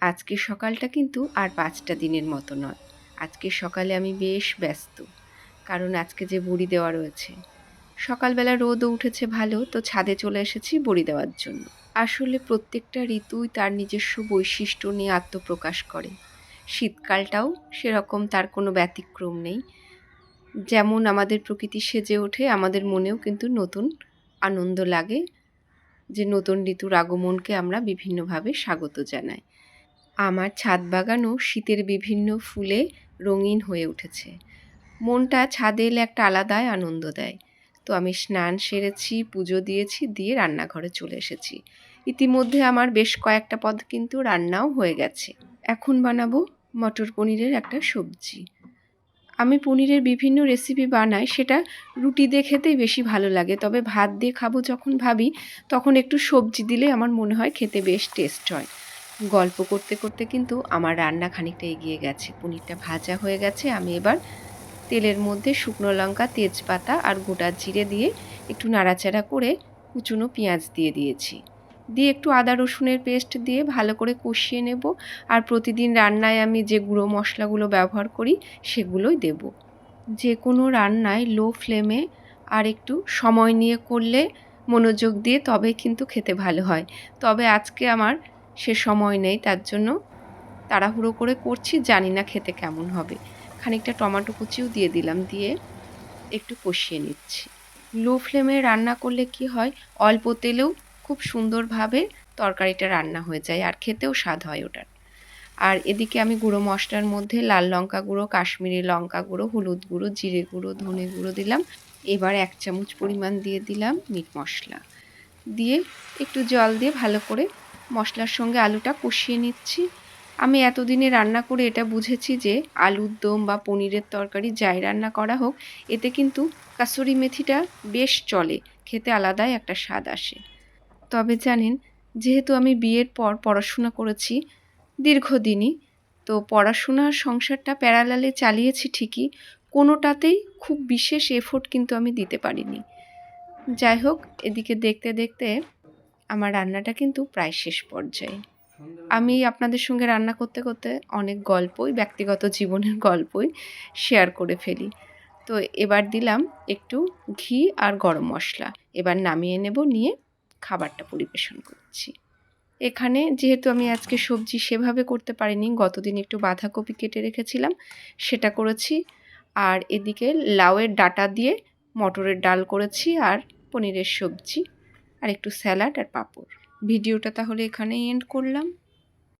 আজকের সকালটা কিন্তু আর ৫টা দিনের মতো নয়। আজকের সকালে আমি বেশ ব্যস্ত। কারণ আজকে যে বড়ি দেওয়া রয়েছে। সকালবেলা রোদও উঠেছে ভালো, তো ছাদে চলে এসেছি বড়ি দেওয়ার জন্য। আসলে প্রত্যেকটা ঋতুই তার নিজস্ব বৈশিষ্ট্য নিয়ে আত্মপ্রকাশ করে। শীতকালটাও সেরকম, তার কোনো ব্যতিক্রম নেই। যেমন আমাদের প্রকৃতি সেজে ওঠে, আমাদের মনেও কিন্তু নতুন আনন্দ লাগে যে নতুন ঋতুর আগমনকে আমরা বিভিন্নভাবে স্বাগত জানাই। আমার ছাদ বাগানও শীতের বিভিন্ন ফুলে রঙিন হয়ে উঠেছে। মনটা ছাদে এলে একটা আলাদাই আনন্দ দেয়। তো আমি স্নান সেরেছি, পুজো দিয়েছি, দিয়ে রান্নাঘরে চলে এসেছি। ইতিমধ্যে আমার বেশ কয়েকটা পদ কিন্তু রান্নাও হয়ে গেছে। এখন বানাবো মটর পনিরের একটা সবজি। আমি পনিরের বিভিন্ন রেসিপি বানাই, সেটা রুটি দিয়ে খেতেই বেশি ভালো লাগে। তবে ভাত দিয়ে খাবো যখন ভাবি, তখন একটু সবজি দিলে আমার মনে হয় খেতে বেশ টেস্ট হয়। গল্প করতে করতে কিন্তু আমার রান্না খানিকটা এগিয়ে গেছে। পনিরটা ভাজা হয়ে গেছে। আমি এবার তেলের মধ্যে শুকনো লঙ্কা, তেজপাতা আর গোটা জিরে দিয়ে একটু নাড়াচাড়া করে কুচনো পেঁয়াজ দিয়ে দিয়েছি। দিয়ে একটু আদা রসুনের পেস্ট দিয়ে ভালো করে কষিয়ে নেব। আর প্রতিদিন রান্নায় আমি যে গুঁড়ো মশলাগুলো ব্যবহার করি সেগুলোই দেব। যে কোনো রান্নায় লো ফ্লেমে আর একটু সময় নিয়ে করলে, মনোযোগ দিয়ে, তবে কিন্তু খেতে ভালো হয়। তবে আজকে আমার সে সময় নেই, তার জন্য তাড়াহুড়ো করে করছি, জানি না খেতে কেমন হবে। খানিকটা টমেটো কুচিও দিয়ে দিলাম, দিয়ে একটু কষিয়ে নিচ্ছি। লো ফ্লেমে রান্না করলে কি হয়, অল্প তেলেও খুব সুন্দরভাবে তরকারিটা রান্না হয়ে যায় আর খেতেও স্বাদ হয় ওটার। আর এদিকে আমি গুঁড়ো মশলার মধ্যে লাল লঙ্কা গুঁড়ো, কাশ্মীরি লঙ্কা গুঁড়ো, হলুদ গুঁড়ো, জিরে গুঁড়ো, ধনে গুঁড়ো দিলাম। এবার ১ চামচ পরিমাণ দিয়ে দিলাম মিট মশলা। দিয়ে একটু জল দিয়ে ভালো করে মশলার সঙ্গে আলুটা কষিয়ে নিচ্ছি। আমি এতদিনে রান্না করে এটা বুঝেছি যে আলুর দম বা পনিরের তরকারি যাই রান্না করা হোক, এতে কিন্তু কাসুরি মেথিটা বেশ চলে। খেতে আলাদাই একটা স্বাদ আসে। তবে জানেন, যেহেতু আমি বিয়ের পর পড়াশোনা করেছি দীর্ঘদিনই, তো পড়াশোনার সংসারটা প্যারালালে চালিয়েছি ঠিকই, কোনোটাতেই খুব বিশেষ এফোর্ট কিন্তু আমি দিতে পারিনি। যাই হোক, এদিকে দেখতে দেখতে আমার রান্নাটা কিন্তু প্রায় শেষ পর্যায়ে। আমি আপনাদের সঙ্গে রান্না করতে করতে অনেক গল্পই, ব্যক্তিগত জীবনের গল্পই শেয়ার করে ফেলি। তো এবার দিলাম একটু ঘি আর গরম মশলা। এবার নামিয়ে নেব, নিয়ে খাবারটা পরিবেশন করছি। এখানে যেহেতু আমি আজকে সবজি সেভাবে করতে পারিনি, গতদিন একটু বাঁধাকপি কেটে রেখেছিলাম, সেটা করেছি। আর এদিকে লাউয়ের ডাঁটা দিয়ে মটরের ডাল করেছি, আর পনিরের সবজি, আর একটু স্যালাড আর পাঁপড়। ভিডিওটা তাহলে এখানেই এন্ড করলাম।